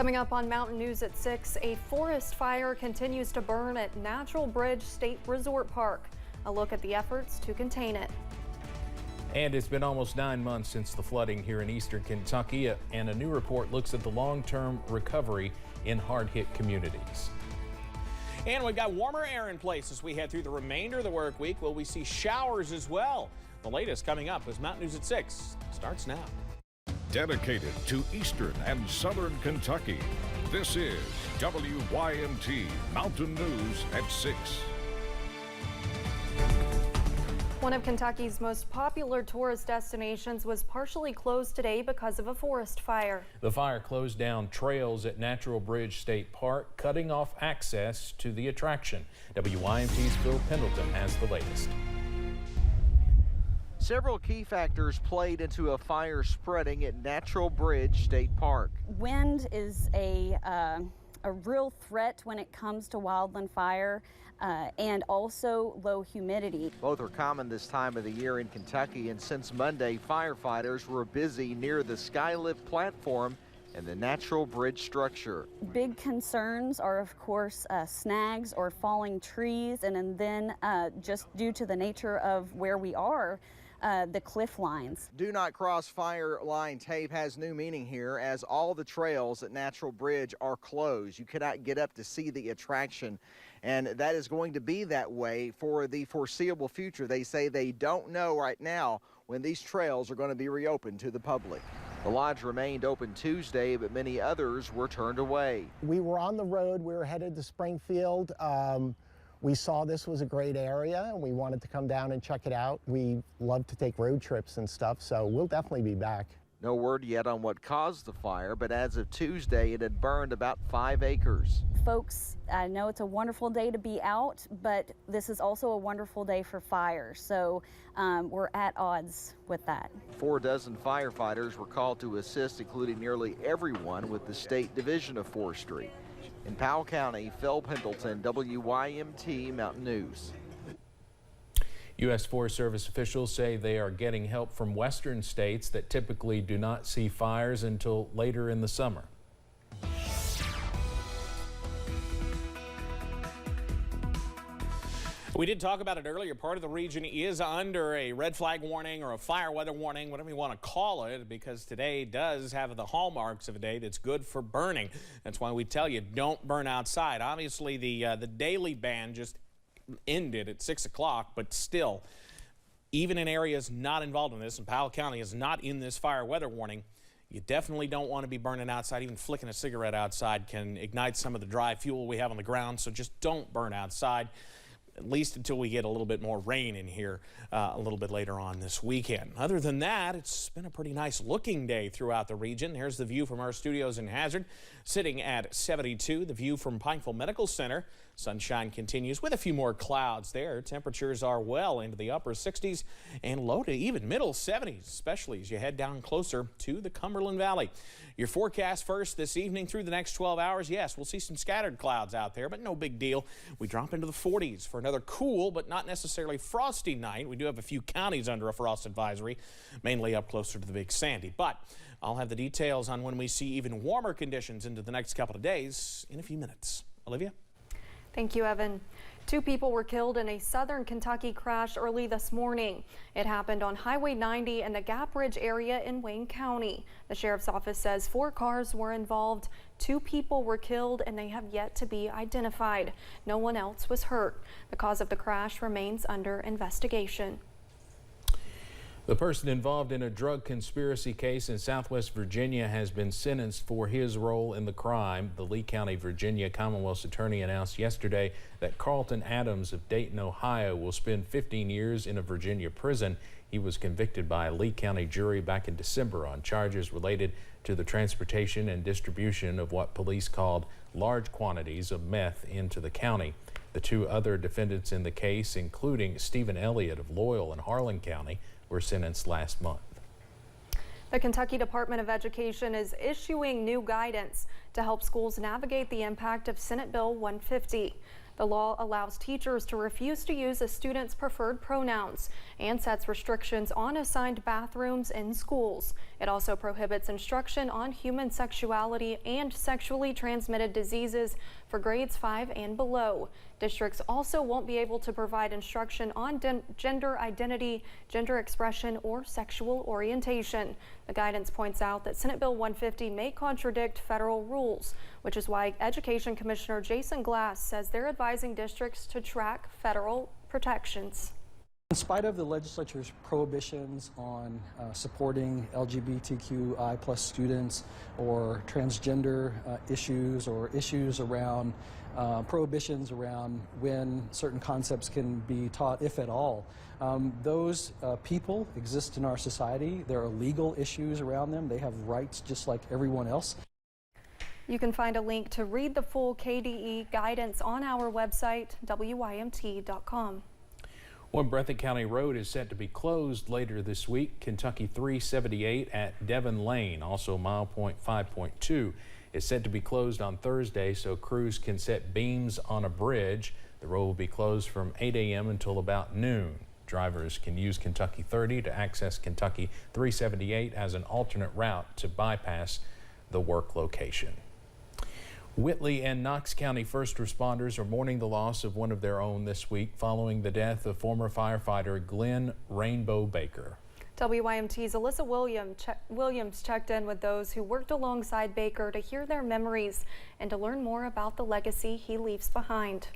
Coming up on Mountain News at 6, a forest fire continues to burn at Natural Bridge State Resort Park. A look at the efforts to contain it. And it's been almost 9 months since the flooding here in eastern Kentucky, and a new report looks at the long-term recovery in hard-hit communities. And we've got warmer air in place as we head through the remainder of the work week. Will we see showers as well? The latest coming up as Mountain News at 6 starts now. Dedicated to eastern and southern Kentucky, this is WYMT Mountain News at 6. One of Kentucky's most popular tourist destinations was partially closed today because of a forest fire. The fire closed down trails at Natural Bridge State Park, cutting off access to the attraction. WYMT's Phil Pendleton has the latest. Several key factors played into a fire spreading at Natural Bridge State Park. Wind is a real threat when it comes to wildland fire, and also low humidity. Both are common this time of the year in Kentucky, and since Monday, firefighters were busy near the Skylift platform and the Natural Bridge structure. Big concerns are, of course, snags or falling trees, and then just due to the nature of where we are, the cliff lines. Do not cross fire line tape has new meaning here, as all the trails at Natural Bridge are closed. You cannot get up to see the attraction, and that is going to be that way for the foreseeable future. They say they don't know right now when these trails are going to be reopened to the public. The lodge remained open Tuesday, but many others were turned away. We were on the road. We were headed to Springfield. We saw this was a great area, and we wanted to come down and check it out. We love to take road trips and stuff, so we'll definitely be back. No word yet on what caused the fire, but as of Tuesday, it had burned about 5 acres. Folks, I know it's a wonderful day to be out, but this is also a wonderful day for fire, so we're at odds with that. 4 dozen firefighters were called to assist, including nearly everyone with the State Division of Forestry. In Powell County, Phil Pendleton, WYMT Mountain News. U.S. Forest Service officials say they are getting help from western states that typically do not see fires until later in the summer. We did talk about it earlier. Part of the region is under a red flag warning or a fire weather warning, whatever you want to call it, because today does have the hallmarks of a day that's good for burning. That's why we tell you don't burn outside. Obviously, the daily ban just ended at 6 o'clock, but still, even in areas not involved in this, and Powell County is not in this fire weather warning, you definitely don't want to be burning outside. Even flicking a cigarette outside can ignite some of the dry fuel we have on the ground, so just don't burn outside, at least until we get a little bit more rain in here a little bit later on this weekend. Other than that, it's been a pretty nice looking day throughout the region. Here's the view from our studios in Hazard, sitting at 72. The view from Pikeville Medical Center. Sunshine continues with a few more clouds there. Temperatures are well into the upper 60s and low to even middle 70s, especially as you head down closer to the Cumberland Valley. Your forecast first this evening through the next 12 hours. Yes, we'll see some scattered clouds out there, but no big deal. We drop into the 40s for another cool but not necessarily frosty night. We do have a few counties under a frost advisory, mainly up closer to the Big Sandy. But I'll have the details on when we see even warmer conditions into the next couple of days in a few minutes. Olivia? Thank you, Evan. 2 people were killed in a southern Kentucky crash early this morning. It happened on Highway 90 in the Gap Ridge area in Wayne County. The sheriff's office says 4 cars were involved. 2 people were killed and they have yet to be identified. No one else was hurt. The cause of the crash remains under investigation. The person involved in a drug conspiracy case in Southwest Virginia has been sentenced for his role in the crime. The Lee County, Virginia Commonwealth's attorney announced yesterday that Carlton Adams of Dayton, Ohio will spend 15 years in a Virginia prison. He was convicted by a Lee County jury back in December on charges related to the transportation and distribution of what police called large quantities of meth into the county. The 2 other defendants in the case, including Stephen Elliott of Loyal and Harlan County, were sentenced last month. The Kentucky Department of Education is issuing new guidance to help schools navigate the impact of Senate Bill 150. The law allows teachers to refuse to use a student's preferred pronouns and sets restrictions on assigned bathrooms in schools. It also prohibits instruction on human sexuality and sexually transmitted diseases for grades 5 and below. Districts also won't be able to provide instruction on gender identity, gender expression, or sexual orientation. The guidance points out that Senate Bill 150 may contradict federal rules, which is why Education Commissioner Jason Glass says they're advising districts to track federal protections. In spite of the legislature's prohibitions on supporting LGBTQI+ students or transgender issues or issues around prohibitions around when certain concepts can be taught, if at all, those people exist in our society. There are legal issues around them. They have rights just like everyone else. You can find a link to read the full KDE guidance on our website, WYMT.com. One Breathitt County road is set to be closed later this week. Kentucky 378 at Devon Lane, also mile point 5.2, is said to be closed on Thursday so crews can set beams on a bridge. The road will be closed from 8 a.m. until about noon. Drivers can use Kentucky 30 to access Kentucky 378 as an alternate route to bypass the work location. Whitley and Knox County first responders are mourning the loss of one of their own this week following the death of former firefighter Glenn Rainbow Baker. WYMT's Alyssa Williams checked in with those who worked alongside Baker to hear their memories and to learn more about the legacy he leaves behind.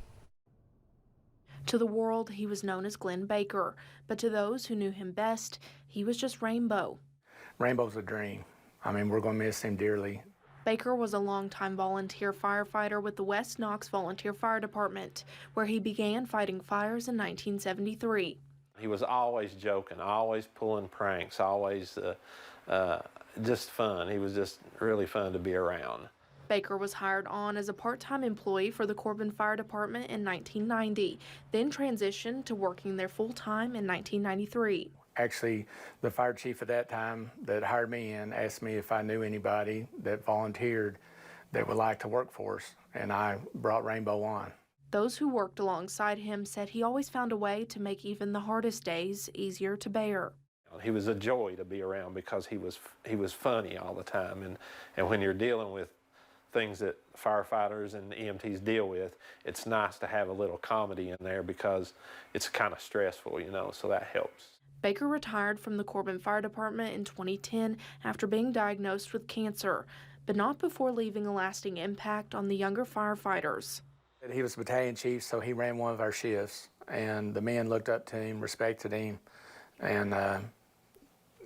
To the world, he was known as Glenn Baker, but to those who knew him best, he was just Rainbow. Rainbow's a dream. I mean, we're going to miss him dearly. Baker was a longtime volunteer firefighter with the West Knox Volunteer Fire Department, where he began fighting fires in 1973. He was always joking, always pulling pranks, always just fun. He was just really fun to be around. Baker was hired on as a part-time employee for the Corbin Fire Department in 1990, then transitioned to working there full-time in 1993. Actually, the fire chief at that time that hired me in asked me if I knew anybody that volunteered that would like to work for us, and I brought Rainbow on. Those who worked alongside him said he always found a way to make even the hardest days easier to bear. He was a joy to be around because he was funny all the time, and when you're dealing with things that firefighters and EMTs deal with, it's nice to have a little comedy in there because it's kind of stressful, you know, so that helps. Baker retired from the Corbin Fire Department in 2010 after being diagnosed with cancer, but not before leaving a lasting impact on the younger firefighters. He was battalion chief, so he ran one of our shifts, and the men looked up to him, respected him, and,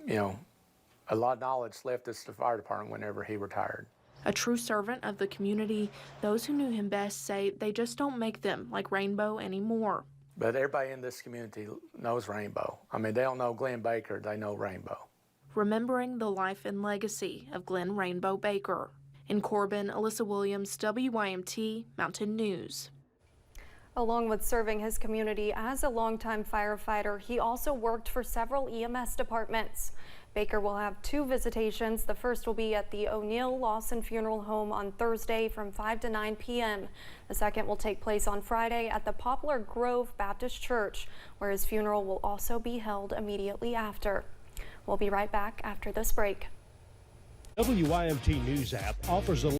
you know, a lot of knowledge left us the fire department whenever he retired. A true servant of the community, those who knew him best say they just don't make them like Rainbow anymore. But everybody in this community knows Rainbow. I mean, they don't know Glenn Baker, they know Rainbow. Remembering the life and legacy of Glenn Rainbow Baker. In Corbin, Alyssa Williams, WYMT Mountain News. Along with serving his community as a longtime firefighter, he also worked for several EMS departments. Baker will have 2 visitations. The first will be at the O'Neill Lawson Funeral Home on Thursday from 5 to 9 p.m. The second will take place on Friday at the Poplar Grove Baptist Church, where his funeral will also be held immediately after. We'll be right back after this break. WYMT News app offers a